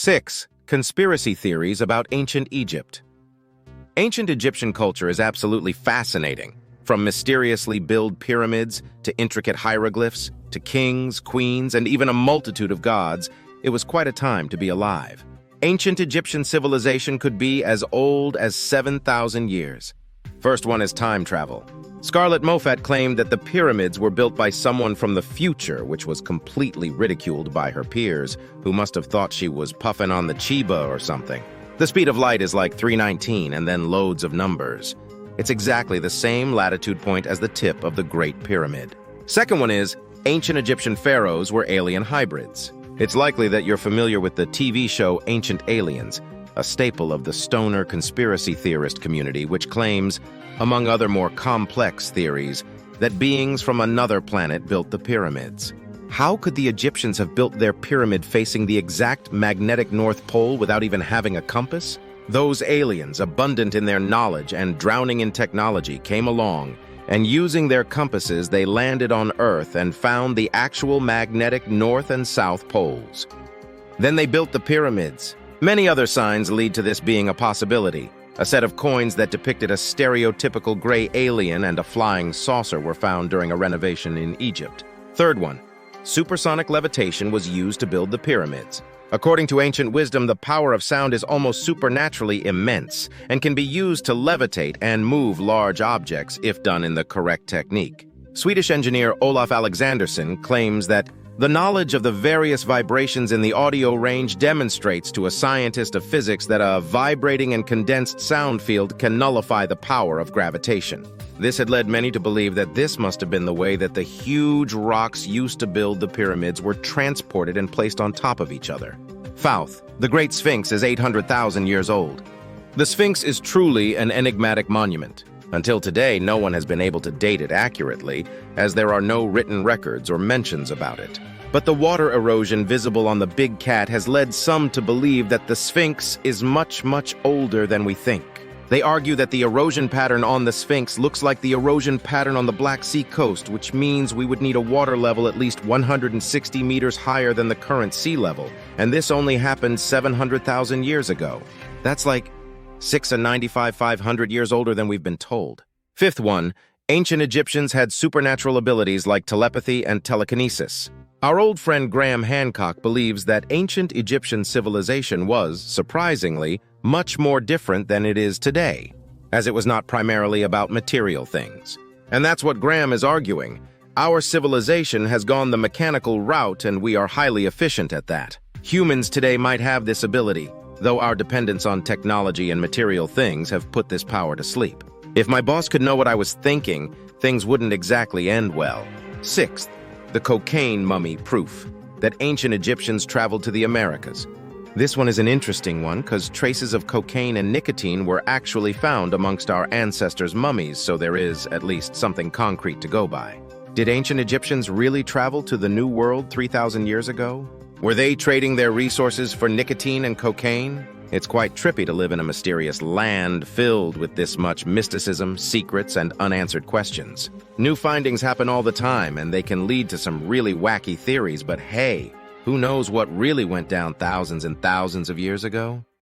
6. Conspiracy theories about ancient Egypt. Ancient Egyptian culture is absolutely fascinating. From mysteriously built pyramids to intricate hieroglyphs to kings, queens, and even a multitude of gods, it was quite a time to be alive. Ancient Egyptian civilization could be as old as 7,000 years. First one is time travel. Scarlett Moffat claimed that the pyramids were built by someone from the future, which was completely ridiculed by her peers, who must have thought she was puffing on the Chiba or something. The speed of light is like 319 and then loads of numbers. It's exactly the same latitude point as the tip of the Great Pyramid. Second one is, ancient Egyptian pharaohs were alien hybrids. It's likely that you're familiar with the TV show Ancient Aliens, a staple of the stoner conspiracy theorist community, which claims, among other more complex theories, that beings from another planet built the pyramids. How could the Egyptians have built their pyramid facing the exact magnetic North Pole without even having a compass? Those aliens, abundant in their knowledge and drowning in technology, came along, and using their compasses, they landed on Earth and found the actual magnetic North and South poles. Then they built the pyramids. Many other signs lead to this being a possibility. A set of coins that depicted a stereotypical gray alien and a flying saucer were found during a renovation in Egypt. Third one, supersonic levitation was used to build the pyramids. According to ancient wisdom, the power of sound is almost supernaturally immense and can be used to levitate and move large objects if done in the correct technique. Swedish engineer Olof Alexandersson claims that the knowledge of the various vibrations in the audio range demonstrates to a scientist of physics that a vibrating and condensed sound field can nullify the power of gravitation. This had led many to believe that this must have been the way that the huge rocks used to build the pyramids were transported and placed on top of each other. Fifth, the Great Sphinx is 800,000 years old. The Sphinx is truly an enigmatic monument. Until today, no one has been able to date it accurately, as there are no written records or mentions about it. But the water erosion visible on the Big Cat has led some to believe that the Sphinx is much, much older than we think. They argue that the erosion pattern on the Sphinx looks like the erosion pattern on the Black Sea coast, which means we would need a water level at least 160 meters higher than the current sea level, and this only happened 700,000 years ago. That's like 500 years older than we've been told. Fifth one, ancient Egyptians had supernatural abilities like telepathy and telekinesis. Our old friend Graham Hancock believes that ancient Egyptian civilization was, surprisingly, much more different than it is today, as it was not primarily about material things. And that's what Graham is arguing. Our civilization has gone the mechanical route, and we are highly efficient at that. Humans today might have this ability, though our dependence on technology and material things have put this power to sleep. If my boss could know what I was thinking, things wouldn't exactly end well. Sixth, the cocaine mummy proof that ancient Egyptians traveled to the Americas. This one is an interesting one because traces of cocaine and nicotine were actually found amongst our ancestors' mummies, so there is at least something concrete to go by. Did ancient Egyptians really travel to the New World 3,000 years ago? Were they trading their resources for nicotine and cocaine? It's quite trippy to live in a mysterious land filled with this much mysticism, secrets, and unanswered questions. New findings happen all the time, and they can lead to some really wacky theories, but hey, who knows what really went down thousands and thousands of years ago?